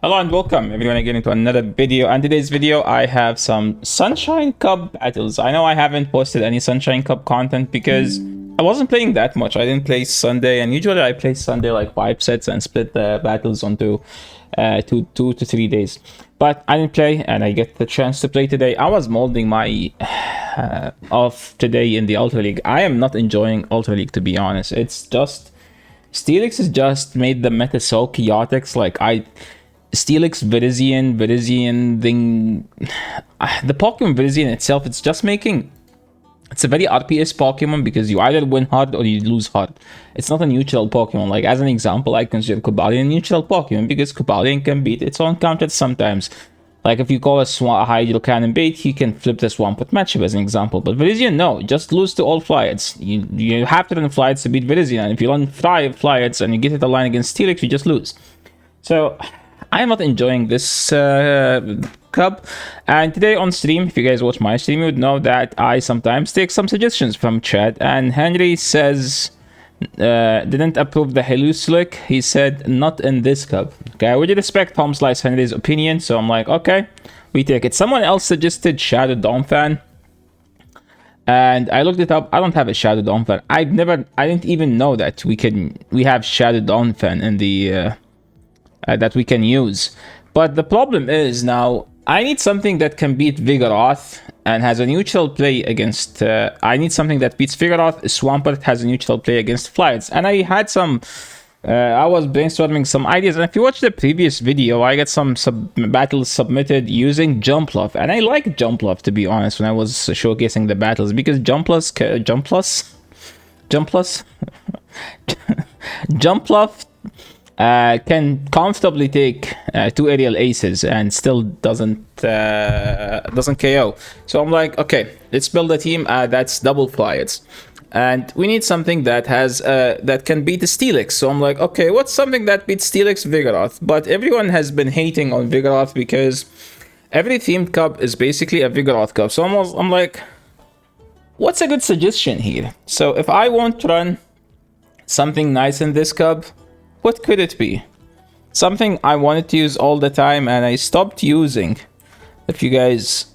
Hello and welcome everyone again into another video. And today's video I have some Sunshine Cup battles. I know I haven't posted any Sunshine Cup content because I wasn't playing that much. I didn't play Sunday, and usually I play Sunday like 5 sets and split the battles onto 2 to 3 days. But I didn't play and I get the chance to play today. I was molding my off today in the Ultra League. I am not enjoying Ultra League, to be honest. It's just Steelix has just made the meta so chaotic. Like Steelix, Virizion thing. The Pokemon Virizion itself, it's just making... It's a very RPS Pokemon because you either win hard or you lose hard. It's not a neutral Pokemon. Like, as an example, I consider Cobalion a neutral Pokemon because Cobalion can beat its own counter sometimes. Like, if you call a Hydro Cannon bait, he can flip the Swampert matchup as an example. But Virizion, no. Just lose to all Flyards. You have to run Flyards to beat Virizion. And if you run 5 Flyards and you get it a line against Steelix, you just lose. So... I am not enjoying this cup, and today on stream, if you guys watch my stream, you would know that I sometimes take some suggestions from chat. And Henry says didn't approve the Heluslick. He said not in this cup. Okay, I would respect Tom Slice Henry's opinion, so I'm like, okay, we take it. Someone else suggested Shadow Donphan, and I looked it up. I don't have a Shadow Donphan. I didn't even know that we have Shadow Donphan in the that we can use. But the problem is now I need something that can beat Vigoroth and has a neutral play against I need something that beats Vigoroth. Swampert has a neutral play against Flyards, and I had some I was brainstorming some ideas, and if you watch the previous video, I got some battles submitted using Jumpluff, and I like Jumpluff, to be honest, when I was showcasing the battles, because Jumpluff can comfortably take 2 aerial aces and still doesn't KO. So I'm like, okay, let's build a team that's double Flyards, and we need something that has that can beat the Steelix. So I'm like, okay, what's something that beats Steelix? Vigoroth. But everyone has been hating on Vigoroth because every themed cup is basically a Vigoroth cup. So I'm like, what's a good suggestion here? So if I want to run something nice in this cup, what could it be? Something I wanted to use all the time and I stopped using. If you guys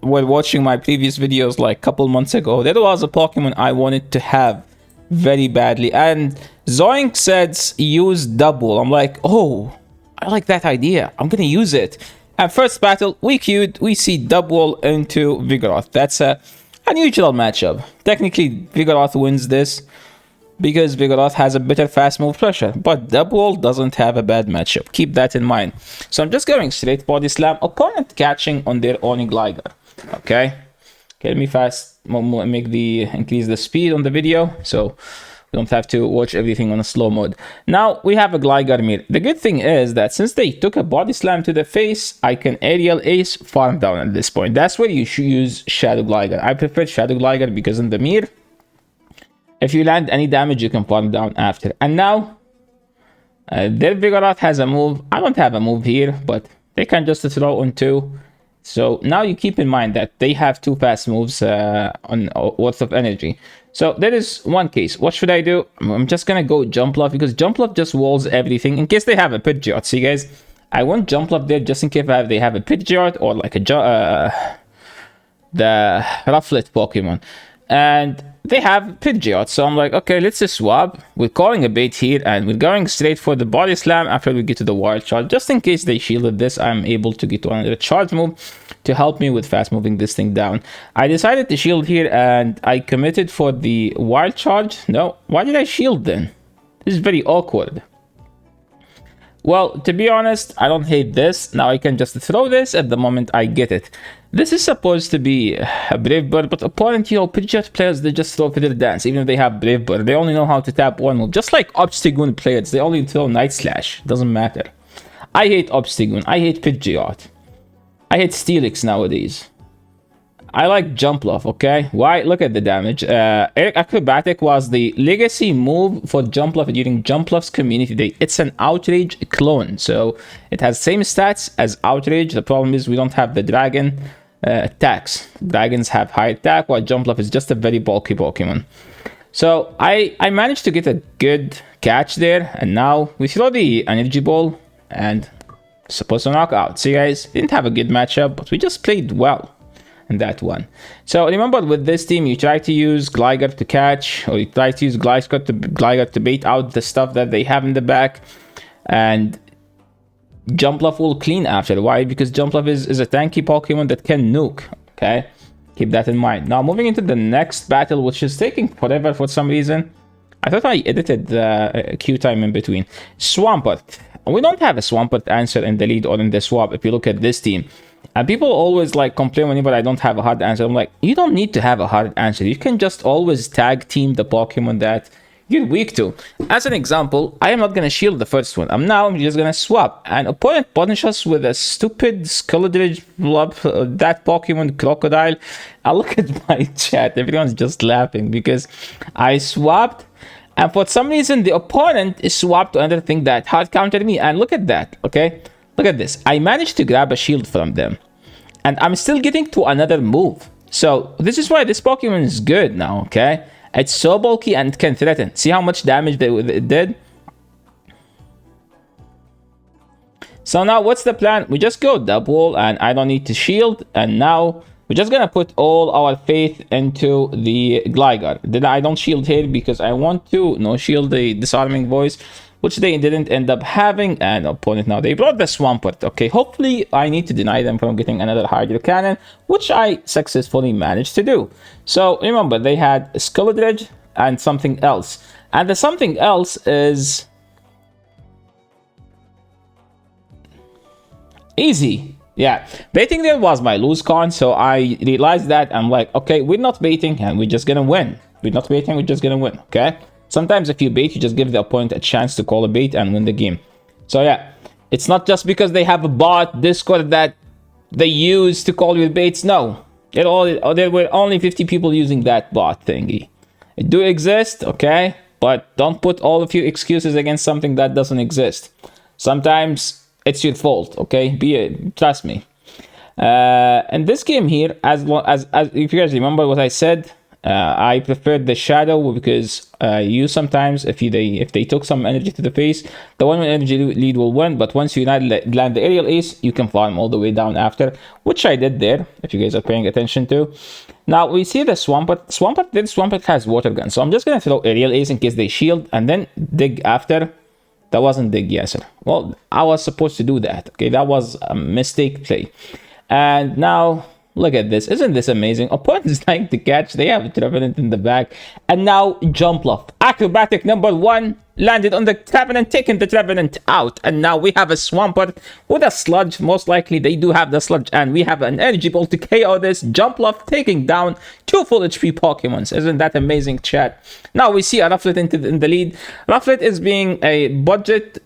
were watching my previous videos like a couple months ago, there was a Pokemon I wanted to have very badly. And Zoink said use double. I'm like, oh, I like that idea. I'm gonna use it. And first battle, we queued, we see double into Vigoroth. That's a neutral matchup. Technically, Vigoroth wins this, because Vigoroth has a better fast move pressure, but Double doesn't have a bad matchup. Keep that in mind. So I'm just going straight body slam. Opponent catching on their own Gligar. Okay, let me increase the speed on the video so we don't have to watch everything on a slow mode. Now we have a Gligar Mirror. The good thing is that since they took a body slam to the face, I can aerial ace farm down at this point. That's where you should use Shadow Gligar. I prefer Shadow Gligar because in the mirror, if you land any damage, you can farm down after. And now, their Vigoroth has a move. I don't have a move here, but they can just throw on 2. So now you keep in mind that they have 2 fast moves on worth of energy. So there is one case. What should I do? I'm just going to go Jumpluff, because Jumpluff just walls everything in case they have a Pidgeot. See, guys, I want Jumpluff there just in case they have a Pidgeot or like the Rufflet Pokemon. And they have Pidgeot, so I'm like, okay, let's just swap. We're calling a bait here, and we're going straight for the body slam after we get to the wild charge. Just in case they shielded this, I'm able to get one of the charge move to help me with fast moving this thing down. I decided to shield here, and I committed for the wild charge. No, why did I shield then? This is very awkward. Well, to be honest, I don't hate this. Now I can just throw this at the moment I get it. This is supposed to be a Brave Bird, but opponent, Pidgeot players, they just throw Fiddle Dance. Even if they have Brave Bird, they only know how to tap one move. Just like Obstagoon players, they only throw Night Slash. Doesn't matter. I hate Obstagoon. I hate Pidgeot. I hate Steelix nowadays. I like Jumpluff, okay? Why? Look at the damage. Acrobatic was the legacy move for Jumpluff during Jumpluff's community day. It's an Outrage clone, so it has same stats as Outrage. The problem is we don't have the dragon attacks. Dragons have high attack, while Jumpluff is just a very bulky Pokemon. So I managed to get a good catch there, and now we throw the energy ball, and Supposed to knock out. See, guys, didn't have a good matchup, but we just played well in that one. So remember, with this team, you try to use Gligar to catch, or you try to use Gligar to bait out the stuff that they have in the back, and Jumpluff will clean after. Why? Because Jumpluff is a tanky Pokemon that can nuke. Okay, keep that in mind. Now moving into the next battle, which is taking forever for some reason. I thought I edited the queue time in between. Swampert. We don't have a Swampert answer in the lead or in the swap if you look at this team. And people always like complain whenever I don't have a hard answer. I'm like, you don't need to have a hard answer. You can just always tag team the Pokemon that you're weak to. As an example, I am not going to shield the first one. I'm just going to swap. And opponent punishes us with a stupid Skeledridge blob, that Pokemon Crocodile. I look at my chat. Everyone's just laughing because I swapped. And for some reason, the opponent is swapped to another thing that hard countered me. And look at that, okay? Look at this. I managed to grab a shield from them. And I'm still getting to another move. So this is why this Pokemon is good now, okay? It's so bulky and can threaten. See how much damage it did? So now what's the plan? We just go double and I don't need to shield. And now we're just going to put all our faith into the Gligar. Then I don't shield here because I want to no shield the disarming voice, which they didn't end up having. And opponent now, they brought the Swampert. Okay, hopefully I need to deny them from getting another Hydro Cannon, which I successfully managed to do. So remember, they had Skeledridge and something else. And the something else is easy. Yeah, baiting there was my lose con, so I realized that. I'm like, okay, we're not baiting and we're just gonna win. We're not baiting, we're just gonna win, okay? Sometimes if you bait, you just give the opponent a chance to call a bait and win the game. So yeah, it's not just because they have a bot Discord that they use to call you baits. No, there were only 50 people using that bot thingy. It do exist, okay? But don't put all of your excuses against something that doesn't exist. Sometimes it's your fault, okay? Trust me. In this game here, as if you guys remember what I said, I preferred the shadow because you sometimes, if they took some energy to the face, the one with energy lead will win. But once you land the aerial ace, you can farm all the way down after, which I did there. If you guys are paying attention to. Now we see the Swampert. Swampert has water gun, so I'm just gonna throw aerial ace in case they shield and then dig after. That wasn't dig, yes sir. Well, I was supposed to do that. Okay, that was a mistake play. And now look at this. Isn't this amazing? Opponent is trying to catch. They have a Trevenant in the back. And now Jumpluff, acrobatic number 1, landed on the Trevenant, taking the Trevenant out. And now we have a Swampert with a Sludge. Most likely they do have the Sludge. And we have an Energy Ball to KO this. Jumpluff taking down 2 full HP Pokemons. Isn't that amazing, chat? Now we see a Rufflet in the lead. Rufflet is being a budget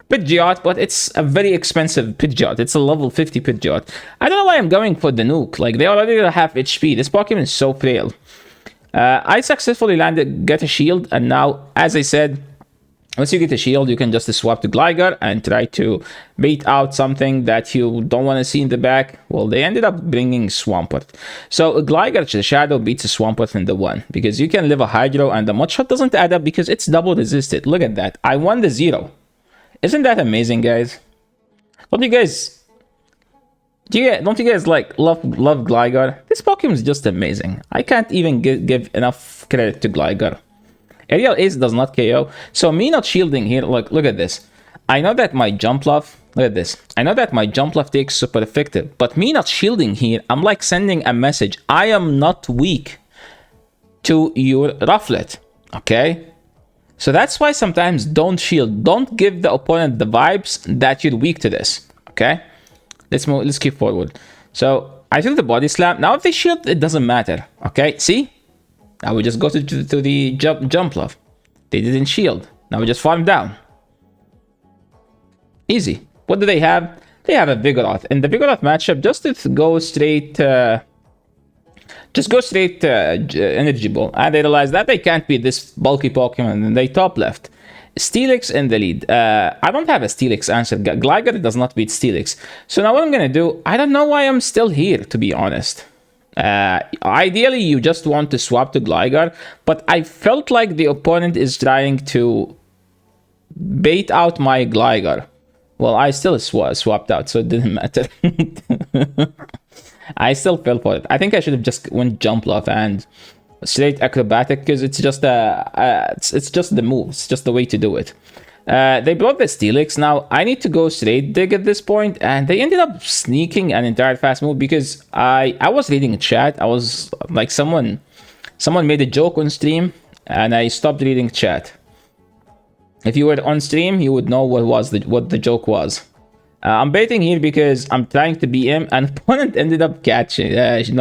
Pidgeot, but it's a very expensive Pidgeot. It's a level 50 Pidgeot. I don't know why I'm going for the nuke. Like, they already have half HP. This Pokemon is so frail. I successfully get a shield, and now, as I said, once you get a shield, you can just swap to Gligar and try to bait out something that you don't want to see in the back. Well, they ended up bringing Swampert. So Gligar, the Shadow, beats a Swampert in the 1 because you can live a Hydro, and the Mudshot doesn't add up because it's double resisted. Look at that. I won the 0. Isn't that amazing, guys? Don't you guys like love Gligar? This Pokemon is just amazing. I can't even give enough credit to Gligar. Aerial Ace does not KO, so me not shielding here. Look at this. I know that my Jumpluff. Look at this. I know that my Jumpluff takes super effective, but me not shielding here, I'm like sending a message. I am not weak to your Rufflet. Okay. So that's why sometimes don't shield. Don't give the opponent the vibes that you're weak to this. Okay? Let's keep forward. So I took the body slam. Now if they shield, it doesn't matter. Okay? See? Now we just go to the Jumpluff. They didn't shield. Now we just farm down. Easy. What do they have? They have a Vigoroth. In the Vigoroth matchup, just to go straight Energy Ball. And they realize that they can't beat this bulky Pokemon, and they top left. Steelix in the lead. I don't have a Steelix answer. Gligar does not beat Steelix. So now what I'm going to do, I don't know why I'm still here, to be honest. Ideally, you just want to swap to Gligar, but I felt like the opponent is trying to bait out my Gligar. Well, I still swapped out, so it didn't matter. I still fell for it. I think I should have just went Jumpluff and straight acrobatic, because it's just it's just the move. It's just the way to do it. They blocked the Steelix. Now I need to go straight dig at this point, and they ended up sneaking an entire fast move because I was reading chat. I was like, someone made a joke on stream, and I stopped reading chat. If you were on stream, you would know what the joke was. I'm baiting here because I'm trying to BM, and opponent ended up catching,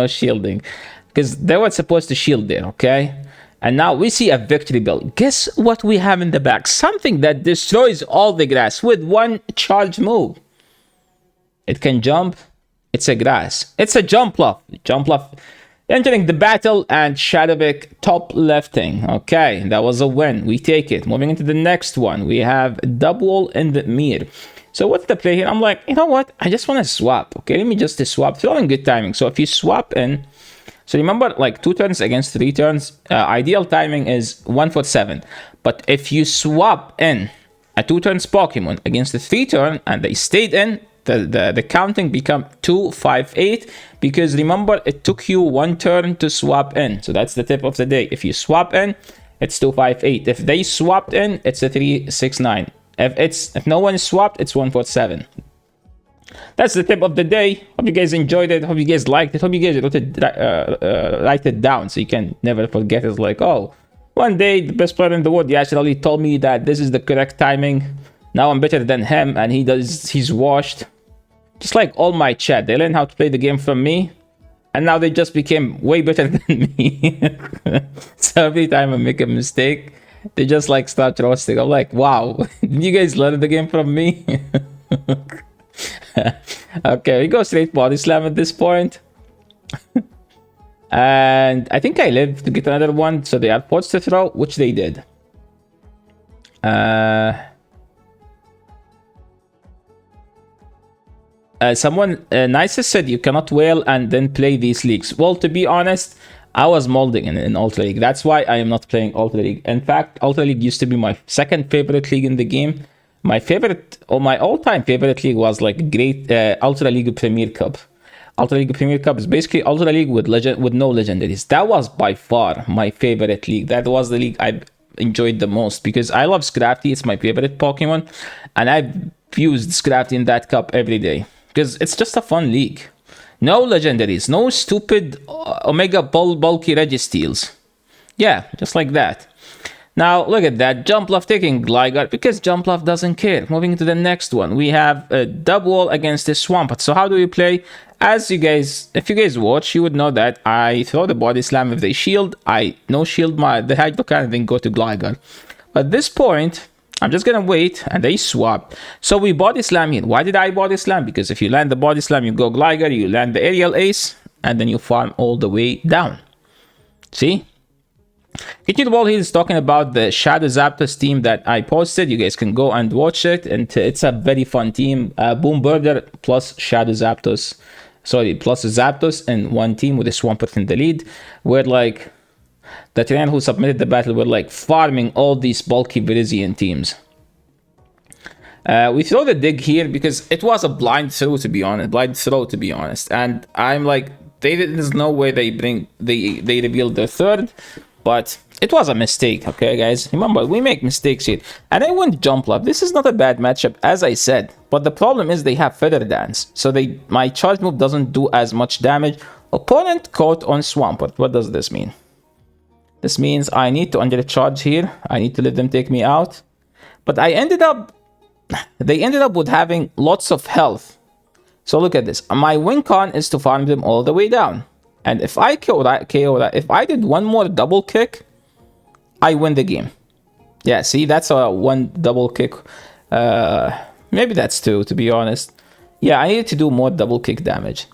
shielding, because they were supposed to shield there, okay? And now we see a victory build. Guess what we have in the back? Something that destroys all the grass with one charge move. It can jump. It's a grass. It's a Jumpluff. Jumpluff entering the battle, and Shadowbeck top lefting. Okay, that was a win. We take it. Moving into the next one, we have Double in the Mir. So what's the play here? I'm like, you know what? I just want to swap. Okay, let me just swap. Throwing good timing. So if you swap in, so remember, like 2 turns against 3 turns, ideal timing is 1 for 7. But if you swap in a 2 turns Pokemon against the 3 turn and they stayed in, the counting become 2, 5, 8, because remember, it took you 1 turn to swap in. So that's the tip of the day. If you swap in, it's 2, 5, 8. If they swapped in, it's a 3, 6, 9. If no one swapped, it's 1, 4, 7. That's the tip of the day. Hope you guys enjoyed it. Hope you guys liked it. Hope you guys write it down so you can never forget. It's like, oh, one day the best player in the world, he actually told me that this is the correct timing. Now I'm better than him, and he's washed. Just like all my chat, they learned how to play the game from me, and now they just became way better than me. So every time I make a mistake, they just like start roasting. I'm like, wow, did you guys learn the game from me? Okay, we go straight body slam at this point. And I think I live to get another one, so they are forced to throw, which they did. Someone nicest said you cannot wail and then play these leagues. Well, to be honest, I was molding in Ultra League. That's why I am not playing Ultra League. In fact, Ultra League used to be my second favorite league in the game. My favorite, or my all-time favorite league was like great Ultra League Premier Cup. Ultra League Premier Cup is basically Ultra League with no legendaries. That was by far my favorite league. That was the league I enjoyed the most because I love Scrafty. It's my favorite Pokemon, and I've used Scrafty in that cup every day because it's just a fun league. No legendaries, no stupid Omega bulky Registeals. Yeah, just like that. Now, look at that. Jumpluff taking Gligar because Jumpluff doesn't care. Moving to the next one, we have a double against the Swampert. So how do we play? As you guys, if you guys watch, you would know that I throw the body slam if they shield. I no shield the Hydro Cannon, then go to Gligar. But at this point, I'm just gonna wait, and they swap. So we body slam here. Why did I body slam? Because if you land the body slam, you go Gligar, you land the aerial ace, and then you farm all the way down. See? Kitchen Ball here is talking about the Shadow Zapdos team that I posted. You guys can go and watch it, and it's a very fun team. Boom Burger plus Shadow Zapdos, plus Zapdos in one team with a Swampert in the lead. Where like the trainer who submitted the battle were like farming all these bulky Virizion teams. We throw the dig here because it was a blind throw to be honest. And I'm like, there's no way they revealed their third. But it was a mistake, okay, guys? Remember, we make mistakes here. And I went Jumpluff. This is not a bad matchup, as I said. But the problem is they have Feather Dance. So my charge move doesn't do as much damage. Opponent caught on Swampert. What does this mean? This means I need to undercharge here. I need to let them take me out. But they ended up with having lots of health. So look at this. My win con is to farm them all the way down. And if I KO that, if I did one more double kick, I win the game. Yeah, see, that's a one double kick. Maybe that's two, to be honest. Yeah, I need to do more double kick damage.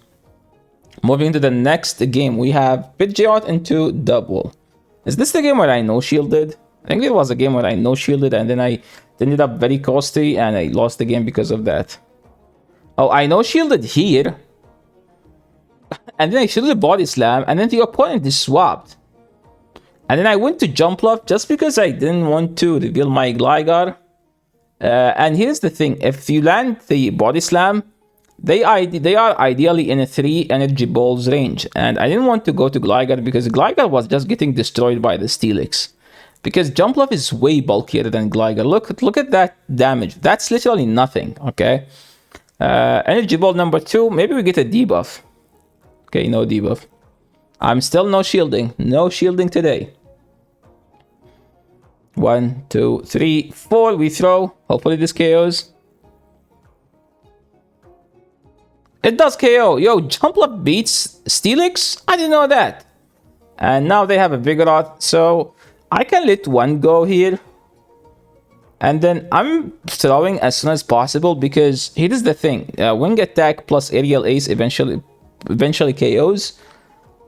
Moving to the next game, we have Pidgeot into double. Is this the game where I no-shielded? I think it was a game where I no-shielded, and then I ended up very costly, and I lost the game because of that. Oh, I no-shielded here. And then I shielded the body slam, and then the opponent is swapped. And then I went to Jumpluff just because I didn't want to reveal my Gligar. And here's the thing: if you land the body slam, they are ideally in a 3 energy balls range, and I didn't want to go to Gligar because Gligar was just getting destroyed by the Steelix. Because Jumpluff is way bulkier than Gligar. Look at that damage. That's literally nothing. Okay. Energy ball number 2. Maybe we get a debuff. Okay, no debuff. I'm still no shielding. No shielding today. 1, 2, 3, 4. We throw. Hopefully this KOs. It does KO. Yo, Jumpluff beats Steelix? I didn't know that. And now they have a Vigoroth. So I can let one go here. And then I'm throwing as soon as possible because here is the thing. Wing attack plus aerial ace eventually KOs.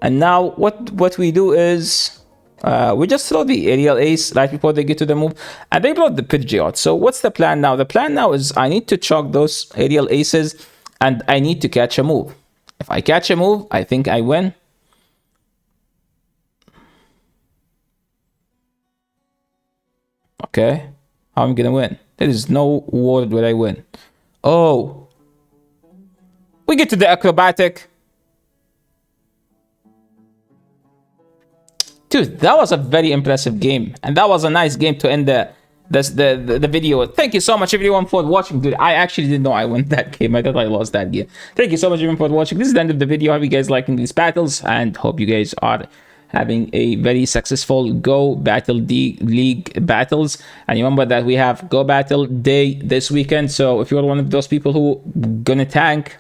And now what we do is we just throw the aerial ace right before they get to the move. And they brought the Pidgeot. So what's the plan now? The plan now is I need to chalk those aerial aces and I need to catch a move. If I catch a move, I think I win. Okay. How am I gonna win? There is no word where I win. Oh. We get to the acrobatic. Dude, that was a very impressive game. And that was a nice game to end the video. Thank you so much everyone for watching. Dude, I actually didn't know I won that game. I thought I lost that game. Thank you so much everyone for watching. This is the end of the video. I hope you guys liking these battles and hope you guys are having a very successful Go Battle League battles. And remember that we have Go Battle Day this weekend. So if you're one of those people who gonna tank,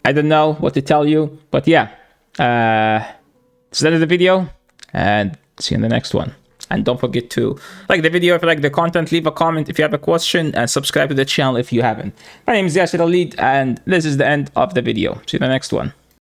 I don't know what to tell you. But yeah, it's the end of the video. And see you in the next one. And don't forget to like the video if you like the content, leave a comment if you have a question, and subscribe to the channel if you haven't. My name is Yasser Alid, and this is the end of the video. See you in the next one.